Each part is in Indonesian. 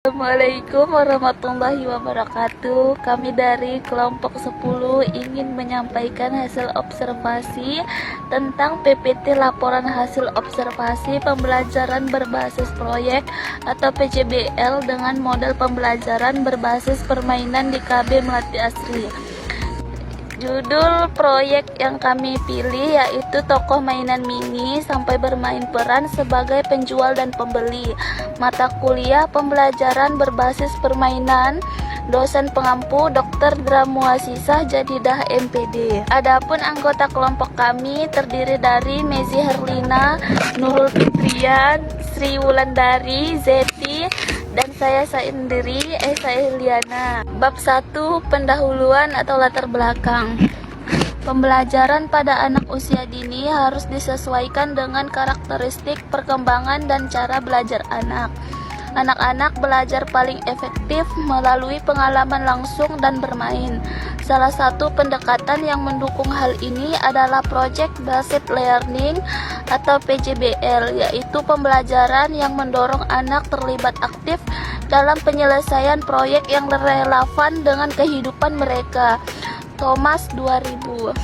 Assalamualaikum warahmatullahi wabarakatuh. Kami dari kelompok 10 ingin menyampaikan hasil observasi tentang PPT Laporan Hasil Observasi Pembelajaran Berbasis Proyek atau PJBL dengan model pembelajaran berbasis permainan di KB Melati Asri. Judul proyek yang kami pilih yaitu tokoh mainan mini sampai bermain peran sebagai penjual dan pembeli. Mata kuliah pembelajaran berbasis permainan. Dosen pengampu Dr. Dramuasisah Jadidah MPD. Adapun anggota kelompok kami terdiri dari Mezi Herlina, Nurul Fitrian, Sri Wulandari, Zeti, dan saya sendiri Esa Iliana. Bab 1, pendahuluan atau latar belakang. Pembelajaran pada anak usia dini harus disesuaikan dengan karakteristik perkembangan dan cara belajar anak. Anak-anak belajar paling efektif melalui pengalaman langsung dan bermain. Salah satu pendekatan yang mendukung hal ini adalah Project Based Learning atau PJBL, yaitu pembelajaran yang mendorong anak terlibat aktif dalam penyelesaian proyek yang relevan dengan kehidupan mereka. Thomas 2000.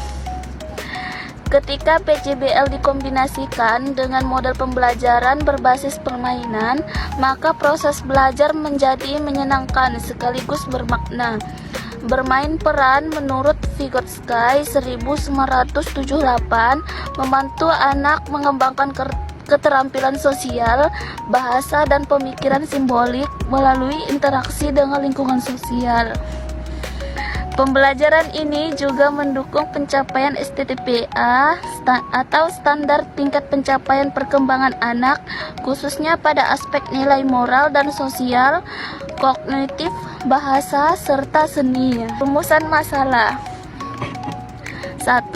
Ketika PJBL dikombinasikan dengan model pembelajaran berbasis permainan, maka proses belajar menjadi menyenangkan sekaligus bermakna. Bermain peran menurut Vygotsky 1978 membantu anak mengembangkan keterampilan sosial, bahasa, dan pemikiran simbolik melalui interaksi dengan lingkungan sosial. Pembelajaran ini juga mendukung pencapaian STTPA atau standar tingkat pencapaian perkembangan anak, khususnya pada aspek nilai moral dan sosial, kognitif, bahasa, serta seni. Rumusan masalah. 1.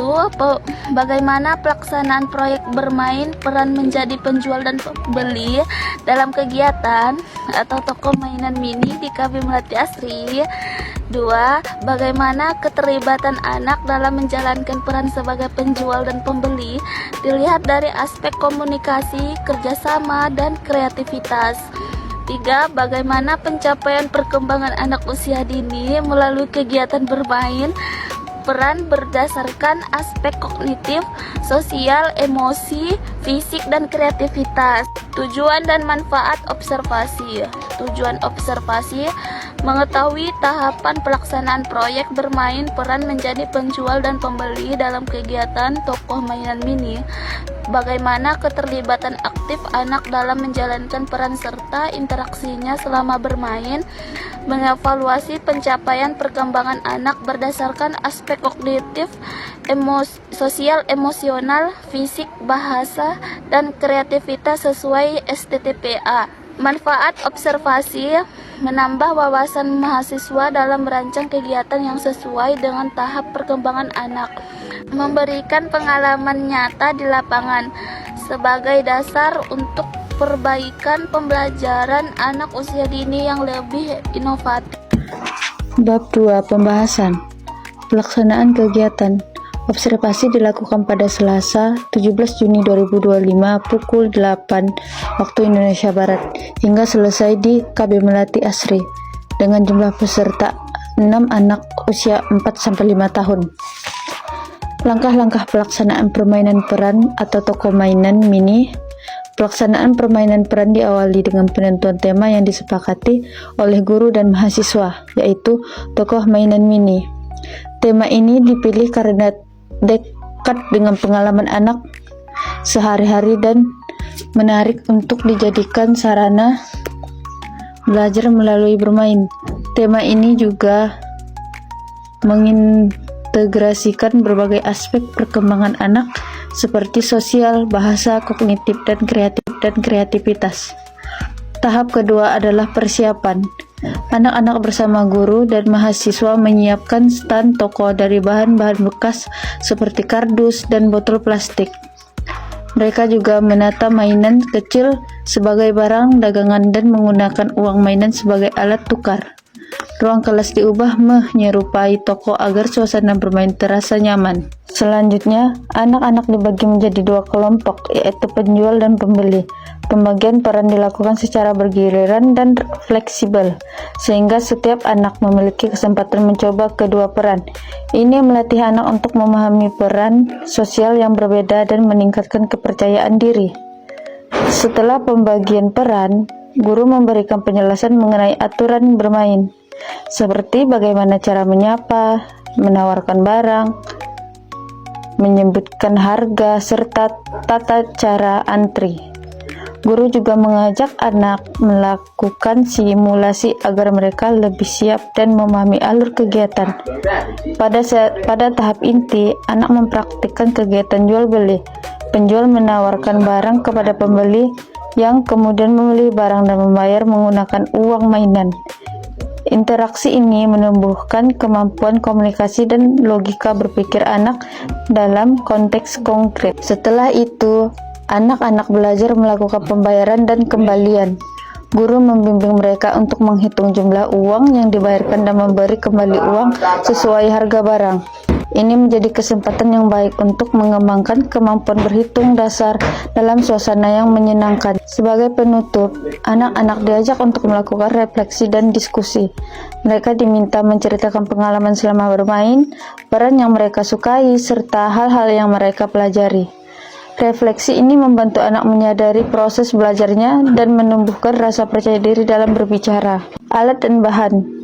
Bagaimana pelaksanaan proyek bermain peran menjadi penjual dan pembeli dalam kegiatan atau toko mainan mini di KB Melati Asri. 2. Bagaimana keterlibatan anak dalam menjalankan peran sebagai penjual dan pembeli dilihat dari aspek komunikasi, kerjasama, dan kreativitas. 3. Bagaimana pencapaian perkembangan anak usia dini melalui kegiatan bermain peran berdasarkan aspek kognitif, sosial, emosi, fisik, dan kreativitas. Tujuan dan manfaat observasi. Tujuan observasi mengetahui tahapan pelaksanaan proyek bermain peran menjadi penjual dan pembeli dalam kegiatan tokoh mainan mini. Bagaimana keterlibatan aktif anak dalam menjalankan peran serta interaksinya selama bermain. Mengevaluasi pencapaian perkembangan anak berdasarkan aspek kognitif, sosial, emosional, fisik, bahasa, dan kreativitas sesuai STTPA. Manfaat observasi menambah wawasan mahasiswa dalam merancang kegiatan yang sesuai dengan tahap perkembangan anak, memberikan pengalaman nyata di lapangan sebagai dasar untuk perbaikan pembelajaran anak usia dini yang lebih inovatif. Bab 2, pembahasan. Pelaksanaan kegiatan. Observasi dilakukan pada Selasa, 17 Juni 2025 pukul 8 waktu Indonesia Barat hingga selesai di KB Melati Asri dengan jumlah peserta 6 anak usia 4-5 tahun. Langkah-langkah pelaksanaan permainan peran atau toko mainan mini. Pelaksanaan permainan peran diawali dengan penentuan tema yang disepakati oleh guru dan mahasiswa, yaitu tokoh mainan mini. Tema ini dipilih karena dekat dengan pengalaman anak sehari-hari dan menarik untuk dijadikan sarana belajar melalui bermain. Tema ini juga mengintegrasikan berbagai aspek perkembangan anak seperti sosial, bahasa, kognitif, dan kreativitas. Tahap kedua adalah persiapan. Anak-anak bersama guru dan mahasiswa menyiapkan stand toko dari bahan-bahan bekas seperti kardus dan botol plastik. Mereka juga menata mainan kecil sebagai barang dagangan dan menggunakan uang mainan sebagai alat tukar. Ruang kelas diubah menyerupai toko agar suasana bermain terasa nyaman. Selanjutnya, anak-anak dibagi menjadi dua kelompok, yaitu penjual dan pembeli. Pembagian peran dilakukan secara bergiliran dan fleksibel, sehingga setiap anak memiliki kesempatan mencoba kedua peran. Ini melatih anak untuk memahami peran sosial yang berbeda dan meningkatkan kepercayaan diri. Setelah pembagian peran, guru memberikan penjelasan mengenai aturan bermain, seperti bagaimana cara menyapa, menawarkan barang, menyebutkan harga, serta tata cara antri. Guru juga mengajak anak melakukan simulasi agar mereka lebih siap dan memahami alur kegiatan. Pada tahap inti, anak mempraktikkan kegiatan jual beli. Penjual menawarkan barang kepada pembeli yang kemudian membeli barang dan membayar menggunakan uang mainan. Interaksi ini menumbuhkan kemampuan komunikasi dan logika berpikir anak dalam konteks konkret. Setelah itu, anak-anak belajar melakukan pembayaran dan kembalian. Guru membimbing mereka untuk menghitung jumlah uang yang dibayarkan dan memberi kembali uang sesuai harga barang. Ini menjadi kesempatan yang baik untuk mengembangkan kemampuan berhitung dasar dalam suasana yang menyenangkan. Sebagai penutup, anak-anak diajak untuk melakukan refleksi dan diskusi. Mereka diminta menceritakan pengalaman selama bermain, peran yang mereka sukai, serta hal-hal yang mereka pelajari. Refleksi ini membantu anak menyadari proses belajarnya dan menumbuhkan rasa percaya diri dalam berbicara. Alat dan bahan.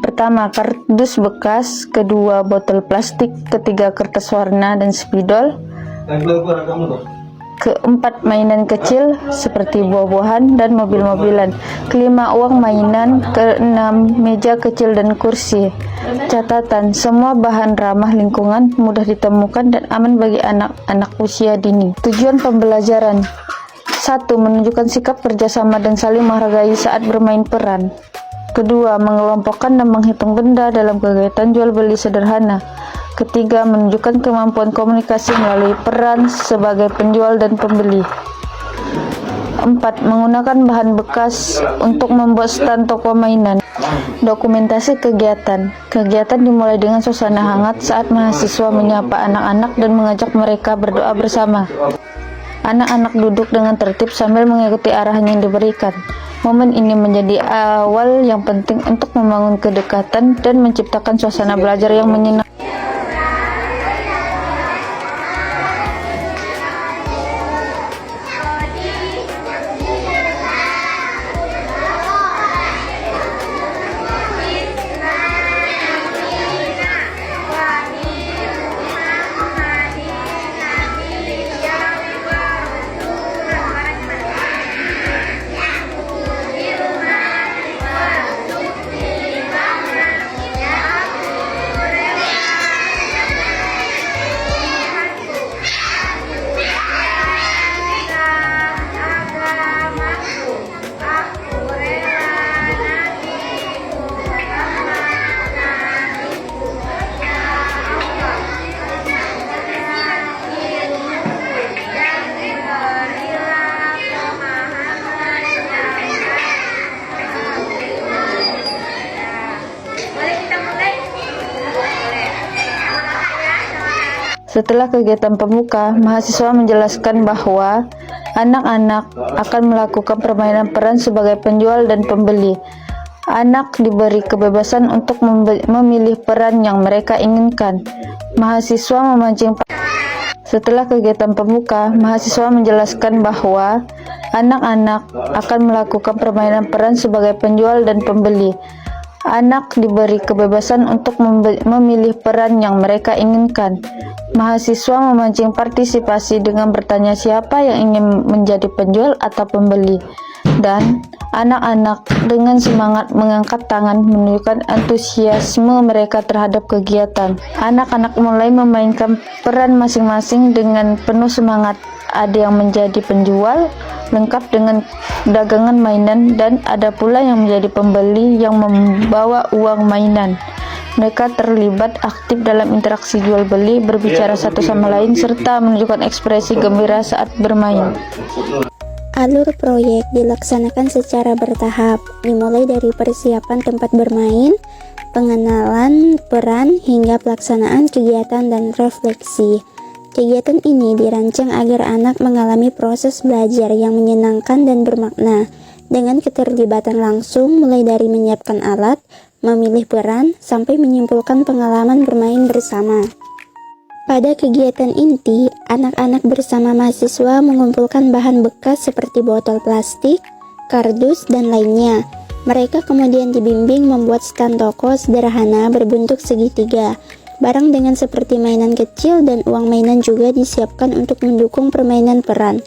Pertama, kardus bekas, kedua, botol plastik, ketiga, kertas warna dan spidol, keempat, mainan kecil seperti buah-buahan dan mobil-mobilan, kelima, uang mainan, keenam, meja kecil dan kursi. Catatan, semua bahan ramah lingkungan, mudah ditemukan dan aman bagi anak-anak usia dini. Tujuan pembelajaran: 1. Menunjukkan sikap kerjasama dan saling menghargai saat bermain peran. Kedua, mengelompokkan dan menghitung benda dalam kegiatan jual beli sederhana. Ketiga, menunjukkan kemampuan komunikasi melalui peran sebagai penjual dan pembeli. 4. Menggunakan bahan bekas untuk membuat stand toko mainan. Dokumentasi kegiatan. Kegiatan dimulai dengan suasana hangat saat mahasiswa menyapa anak-anak dan mengajak mereka berdoa bersama. Anak-anak duduk dengan tertib sambil mengikuti arahan yang diberikan. Momen ini menjadi awal yang penting untuk membangun kedekatan dan menciptakan suasana belajar yang menyenangkan. Setelah kegiatan pembuka, mahasiswa menjelaskan bahwa anak-anak akan melakukan permainan peran sebagai penjual dan pembeli. Anak diberi kebebasan untuk memilih peran yang mereka inginkan. Mahasiswa memancing. Setelah kegiatan pembuka, mahasiswa menjelaskan bahwa anak-anak akan melakukan permainan peran sebagai penjual dan pembeli. Anak diberi kebebasan untuk memilih peran yang mereka inginkan. Mahasiswa memancing partisipasi dengan bertanya siapa yang ingin menjadi penjual atau pembeli. Dan anak-anak dengan semangat mengangkat tangan menunjukkan antusiasme mereka terhadap kegiatan. Anak-anak mulai memainkan peran masing-masing dengan penuh semangat. Ada yang menjadi penjual, lengkap dengan dagangan mainan, dan ada pula yang menjadi pembeli yang membawa uang mainan. Mereka terlibat aktif dalam interaksi jual beli, berbicara satu sama lain, serta menunjukkan ekspresi gembira saat bermain. Alur proyek dilaksanakan secara bertahap, dimulai dari persiapan tempat bermain, pengenalan peran, hingga pelaksanaan kegiatan dan refleksi. Kegiatan ini dirancang agar anak mengalami proses belajar yang menyenangkan dan bermakna, dengan keterlibatan langsung mulai dari menyiapkan alat, memilih peran, sampai menyimpulkan pengalaman bermain bersama. Pada kegiatan inti, anak-anak bersama mahasiswa mengumpulkan bahan bekas seperti botol plastik, kardus, dan lainnya. Mereka kemudian dibimbing membuat stand toko sederhana berbentuk segitiga. Barang dengan seperti mainan kecil dan uang mainan juga disiapkan untuk mendukung permainan peran.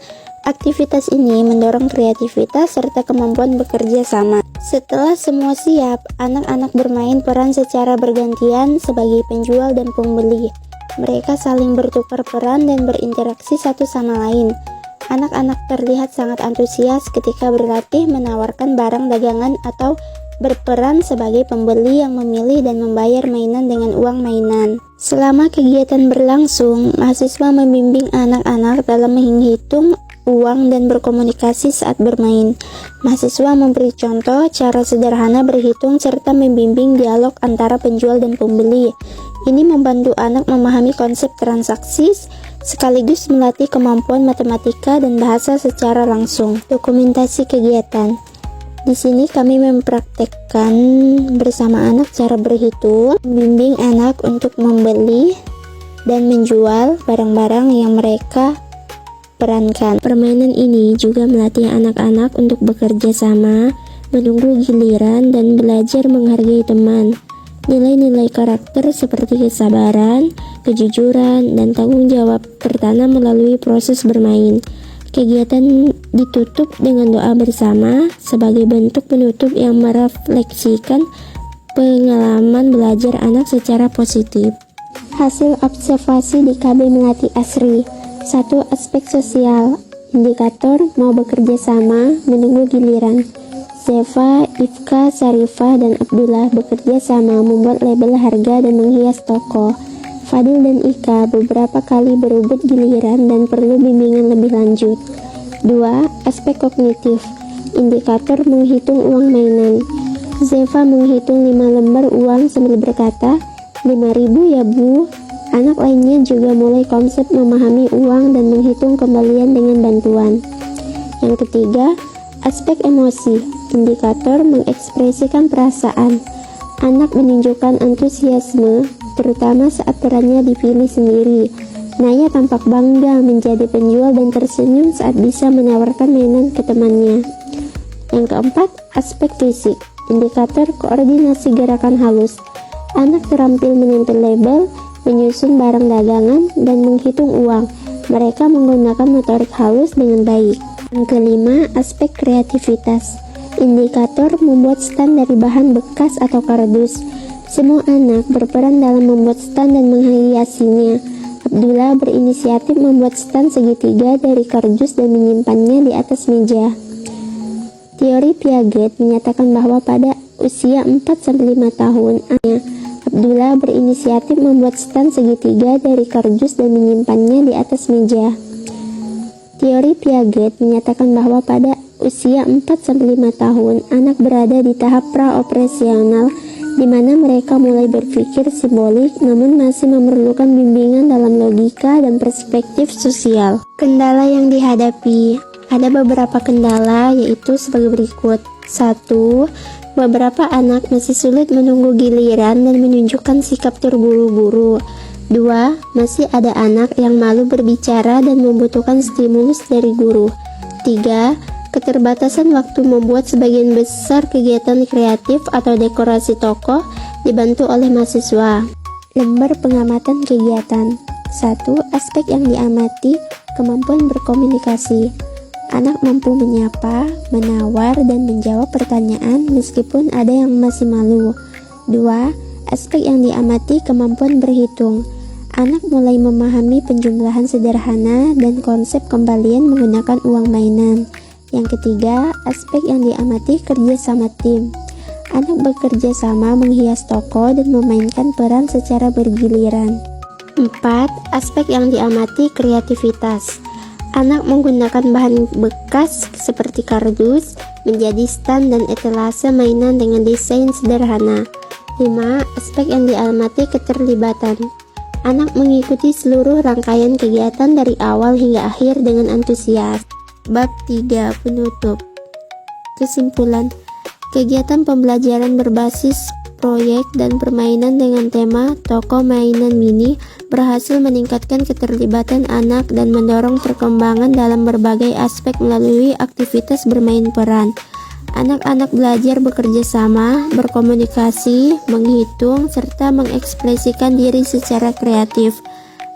Aktivitas ini mendorong kreativitas serta kemampuan bekerja sama. Setelah semua siap, anak-anak bermain peran secara bergantian sebagai penjual dan pembeli. Mereka saling bertukar peran dan berinteraksi satu sama lain. Anak-anak terlihat sangat antusias ketika berlatih menawarkan barang dagangan atau berperan sebagai pembeli yang memilih dan membayar mainan dengan uang mainan. Selama kegiatan berlangsung, mahasiswa membimbing anak-anak dalam menghitung uang dan berkomunikasi saat bermain. Mahasiswa memberi contoh cara sederhana berhitung serta membimbing dialog antara penjual dan pembeli. Ini membantu anak memahami konsep transaksi sekaligus melatih kemampuan matematika dan bahasa secara langsung. Dokumentasi kegiatan. Di sini kami mempraktekkan bersama anak cara berhitung, membimbing anak untuk membeli dan menjual barang-barang yang mereka perankan. Permainan ini juga melatih anak-anak untuk bekerja sama, menunggu giliran, dan belajar menghargai teman. Nilai-nilai karakter seperti kesabaran, kejujuran, dan tanggung jawab tertanam melalui proses bermain. Kegiatan ditutup dengan doa bersama sebagai bentuk penutup yang merefleksikan pengalaman belajar anak secara positif. Hasil observasi di KB Melati Asri. 1. Aspek sosial. Indikator mau bekerja sama, menunggu giliran. Zeva, Ifka, Sarifah, dan Abdullah bekerja sama membuat label harga dan menghias toko. Fadil dan Ika beberapa kali berebut giliran dan perlu bimbingan lebih lanjut. 2. Aspek kognitif. Indikator menghitung uang mainan. Zeva menghitung 5 lembar uang sambil berkata, 5.000 ya bu. Anak lainnya juga mulai konsep memahami uang dan menghitung kembalian dengan bantuan. Yang ketiga, aspek emosi. Indikator mengekspresikan perasaan. Anak menunjukkan antusiasme, terutama saat perannya dipilih sendiri. Naya tampak bangga menjadi penjual dan tersenyum saat bisa menawarkan mainan ke temannya. Yang keempat, aspek fisik. Indikator koordinasi gerakan halus. Anak terampil menempel label, menyusun barang dagangan, dan menghitung uang. Mereka menggunakan motorik halus dengan baik. Yang kelima, aspek kreativitas. Indikator membuat stand dari bahan bekas atau kardus. Semua anak berperan dalam membuat stand dan menghiasinya. Abdullah berinisiatif membuat stand segitiga dari kardus dan menyimpannya di atas meja. Teori Piaget menyatakan bahwa pada usia 4-5 tahun, Abdullah berinisiatif membuat stand segitiga dari kardus dan menyimpannya di atas meja. Teori Piaget menyatakan bahwa pada usia 4-5 tahun, anak berada di tahap pra-operasional, di mana mereka mulai berpikir simbolik namun masih memerlukan bimbingan dalam logika dan perspektif sosial. Kendala yang dihadapi. Ada beberapa kendala, yaitu sebagai berikut. 1. Beberapa anak masih sulit menunggu giliran dan menunjukkan sikap terburu-buru. 2. Masih ada anak yang malu berbicara dan membutuhkan stimulus dari guru. 3. Keterbatasan waktu membuat sebagian besar kegiatan kreatif atau dekorasi toko dibantu oleh mahasiswa. Lembar pengamatan kegiatan. 1. Aspek yang diamati, kemampuan berkomunikasi. Anak mampu menyapa, menawar, dan menjawab pertanyaan meskipun ada yang masih malu. 2. Aspek yang diamati, kemampuan berhitung. Anak mulai memahami penjumlahan sederhana dan konsep kembalian menggunakan uang mainan. Yang ketiga, aspek yang diamati, kerja sama tim. Anak bekerja sama menghias toko dan memainkan peran secara bergiliran. 4. Aspek yang diamati, kreativitas. Anak menggunakan bahan bekas seperti kardus menjadi stand dan etalase mainan dengan desain sederhana. 5. Aspek yang diamati keterlibatan. Anak mengikuti seluruh rangkaian kegiatan dari awal hingga akhir dengan antusias. Bab 3. Penutup. Kesimpulan. Kegiatan pembelajaran berbasis proyek dan permainan dengan tema toko mainan mini berhasil meningkatkan keterlibatan anak dan mendorong perkembangan dalam berbagai aspek melalui aktivitas bermain peran. Anak-anak belajar bekerja sama, berkomunikasi, menghitung, serta mengekspresikan diri secara kreatif.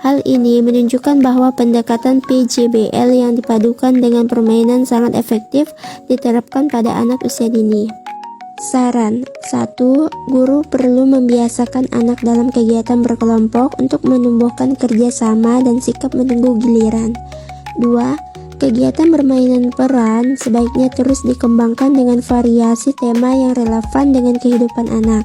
Hal ini menunjukkan bahwa pendekatan PJBL yang dipadukan dengan permainan sangat efektif diterapkan pada anak usia dini. Saran 1. Guru perlu membiasakan anak dalam kegiatan berkelompok untuk menumbuhkan kerjasama dan sikap menunggu giliran. 2. Kegiatan bermainan peran sebaiknya terus dikembangkan dengan variasi tema yang relevan dengan kehidupan anak.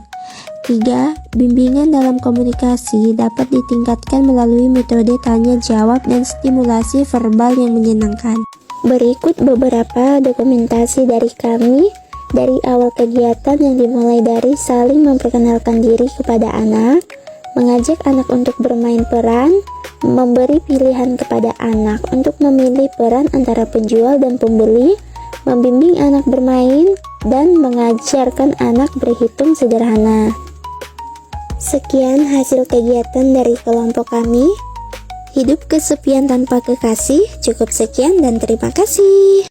3. Bimbingan dalam komunikasi dapat ditingkatkan melalui metode tanya jawab dan stimulasi verbal yang menyenangkan. Berikut beberapa dokumentasi dari kami dari awal kegiatan yang dimulai dari saling memperkenalkan diri kepada anak, mengajak anak untuk bermain peran, memberi pilihan kepada anak untuk memilih peran antara penjual dan pembeli, membimbing anak bermain, dan mengajarkan anak berhitung sederhana. Sekian hasil kegiatan dari kelompok kami. Hidup kesepian tanpa kekasih. Cukup sekian dan terima kasih.